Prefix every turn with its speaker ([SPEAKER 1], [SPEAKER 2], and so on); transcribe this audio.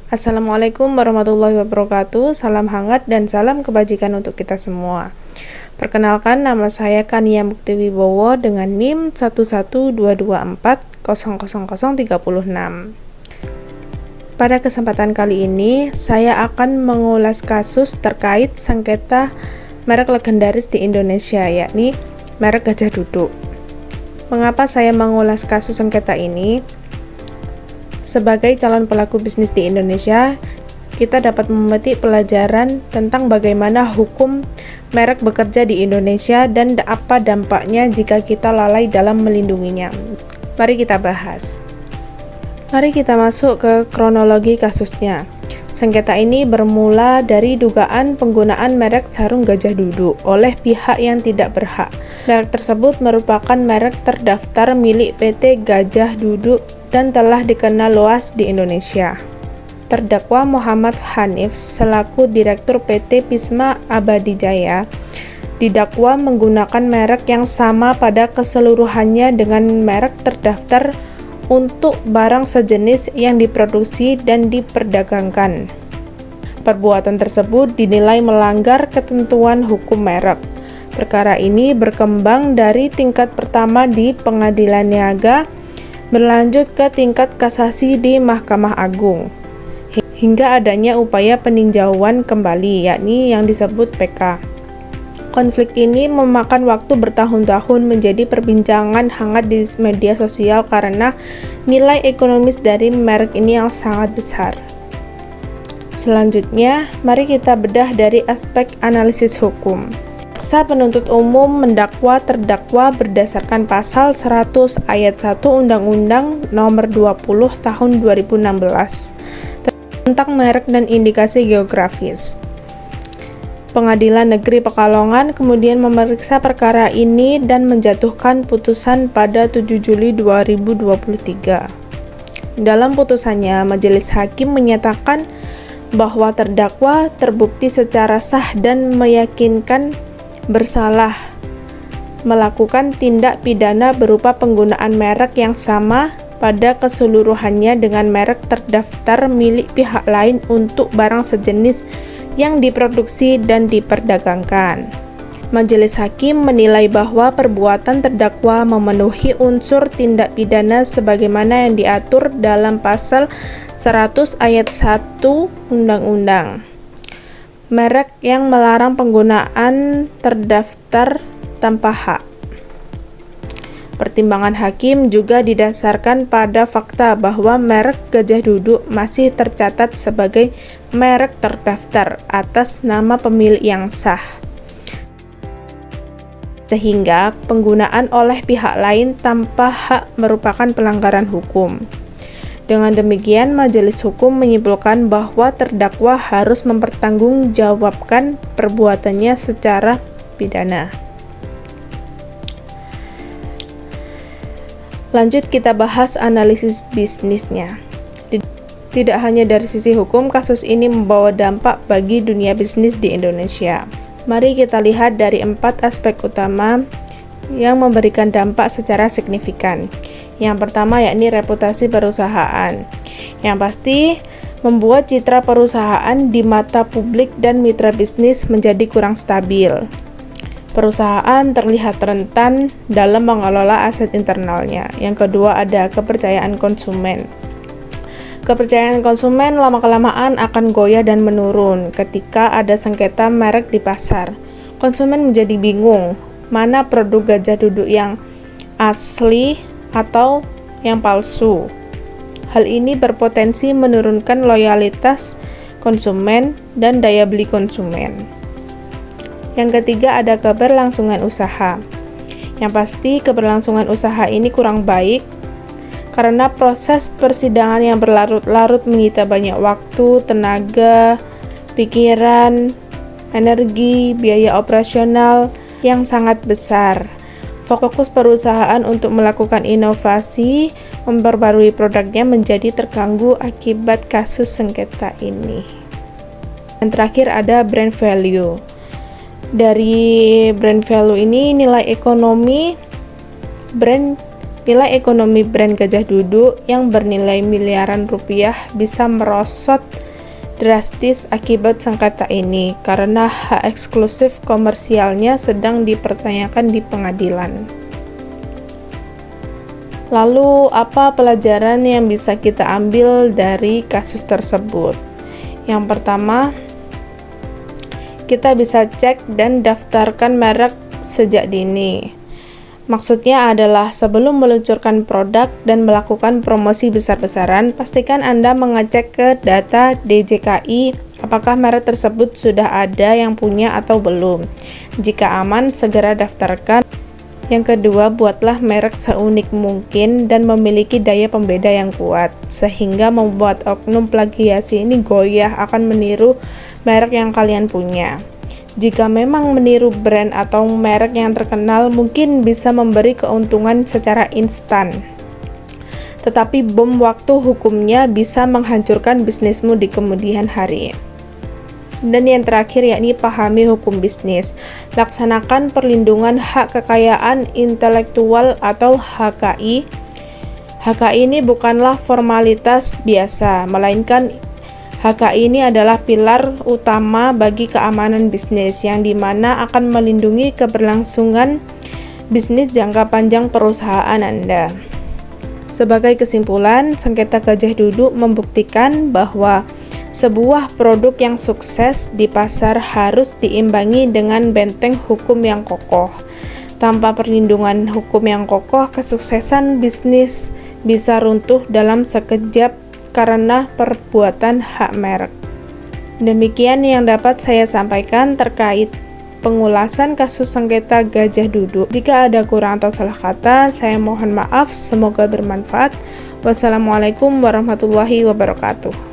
[SPEAKER 1] Assalamualaikum warahmatullahi wabarakatuh. Salam hangat dan salam kebajikan untuk kita semua. Perkenalkan, nama saya Kania Mukti Wibowo dengan NIM 11224000036. Pada kesempatan kali ini, saya akan mengulas kasus terkait sengketa merek legendaris di Indonesia, yakni merek Gajah Duduk. Mengapa saya mengulas kasus sengketa ini? Sebagai calon pelaku bisnis di Indonesia, kita dapat memetik pelajaran tentang bagaimana hukum merek bekerja di Indonesia dan apa dampaknya jika kita lalai dalam melindunginya. Mari kita bahas. Mari kita masuk ke kronologi kasusnya. Sengketa ini bermula dari dugaan penggunaan merek sarung Gajah Duduk oleh pihak yang tidak berhak. Merek tersebut merupakan merek terdaftar milik PT Gajah Duduk dan telah dikenal luas di Indonesia. Terdakwa Muhammad Hanif selaku Direktur PT Pisma Abadijaya didakwa menggunakan merek yang sama pada keseluruhannya dengan merek terdaftar untuk barang sejenis yang diproduksi dan diperdagangkan. Perbuatan tersebut dinilai melanggar ketentuan hukum merek. Perkara ini berkembang dari tingkat pertama di Pengadilan Niaga, berlanjut ke tingkat kasasi di Mahkamah Agung, hingga adanya upaya peninjauan kembali, yakni yang disebut PK. Konflik ini memakan waktu bertahun-tahun menjadi perbincangan hangat di media sosial karena nilai ekonomis dari merek ini yang sangat besar. Selanjutnya, mari kita bedah dari aspek analisis hukum. Jaksa penuntut umum mendakwa terdakwa berdasarkan pasal 100 ayat 1 Undang-Undang Nomor 20 Tahun 2016 tentang merek dan indikasi geografis. Pengadilan Negeri Pekalongan kemudian memeriksa perkara ini dan menjatuhkan putusan pada 7 Juli 2023. Dalam putusannya, majelis hakim menyatakan bahwa terdakwa terbukti secara sah dan meyakinkan bersalah melakukan tindak pidana berupa penggunaan merek yang sama pada keseluruhannya dengan merek terdaftar milik pihak lain untuk barang sejenis yang diproduksi dan diperdagangkan. Majelis hakim menilai bahwa perbuatan terdakwa memenuhi unsur tindak pidana sebagaimana yang diatur dalam pasal 100 ayat 1 Undang-Undang. Merek yang melarang penggunaan terdaftar tanpa hak. Pertimbangan hakim juga didasarkan pada fakta bahwa merek Gajah Duduk masih tercatat sebagai merek terdaftar atas nama pemilik yang sah, sehingga penggunaan oleh pihak lain tanpa hak merupakan pelanggaran hukum. Dengan demikian, majelis hukum menyimpulkan bahwa terdakwa harus mempertanggungjawabkan perbuatannya secara pidana. Lanjut kita bahas analisis bisnisnya. Tidak hanya dari sisi hukum, kasus ini membawa dampak bagi dunia bisnis di Indonesia. Mari kita lihat dari 4 aspek utama yang memberikan dampak secara signifikan. Yang pertama yakni reputasi perusahaan. Yang pasti membuat citra perusahaan di mata publik dan mitra bisnis menjadi kurang stabil. Perusahaan terlihat rentan dalam mengelola aset internalnya. Yang kedua ada kepercayaan konsumen. Kepercayaan konsumen lama-kelamaan akan goyah dan menurun ketika ada sengketa merek di pasar. Konsumen menjadi bingung mana produk Gajah Duduk yang asli atau yang palsu. Hal ini berpotensi menurunkan loyalitas konsumen dan daya beli konsumen. Yang ketiga ada keberlangsungan usaha. Yang pasti keberlangsungan usaha ini kurang baik karena proses persidangan yang berlarut-larut menyita banyak waktu, tenaga, pikiran, energi, biaya operasional yang sangat besar. Fokus perusahaan untuk melakukan inovasi, memperbarui produknya menjadi terganggu akibat kasus sengketa ini. Yang terakhir ada brand value. Dari brand value ini nilai ekonomi brand nilai ekonomi brand Gajah Duduk yang bernilai miliaran rupiah bisa merosot drastis akibat sengketa ini karena hak eksklusif komersialnya sedang dipertanyakan di pengadilan. Lalu, apa pelajaran yang bisa kita ambil dari kasus tersebut? Yang pertama, kita bisa cek dan daftarkan merek sejak dini. Maksudnya adalah sebelum meluncurkan produk dan melakukan promosi besar-besaran, pastikan Anda mengecek ke data DJKI apakah merek tersebut sudah ada yang punya atau belum. Jika aman, segera daftarkan. Yang kedua, buatlah merek seunik mungkin dan memiliki daya pembeda yang kuat, sehingga membuat oknum plagiasi ini goyah akan meniru merek yang kalian punya. Jika memang meniru brand atau merek yang terkenal, mungkin bisa memberi keuntungan secara instan. Tetapi bom waktu hukumnya bisa menghancurkan bisnismu di kemudian hari. Dan yang terakhir yakni pahami hukum bisnis. Laksanakan perlindungan hak kekayaan intelektual atau HKI. HKI ini bukanlah formalitas biasa, melainkan HKI ini adalah pilar utama bagi keamanan bisnis yang dimana akan melindungi keberlangsungan bisnis jangka panjang perusahaan Anda. Sebagai kesimpulan, sengketa Gajah Duduk membuktikan bahwa sebuah produk yang sukses di pasar harus diimbangi dengan benteng hukum yang kokoh. Tanpa perlindungan hukum yang kokoh, kesuksesan bisnis bisa runtuh dalam sekejap karena perbuatan hak merek. Demikian yang dapat saya sampaikan terkait pengulasan kasus sengketa Gajah Duduk. Jika ada kurang atau salah kata, saya mohon maaf. Semoga bermanfaat. Wassalamualaikum warahmatullahi wabarakatuh.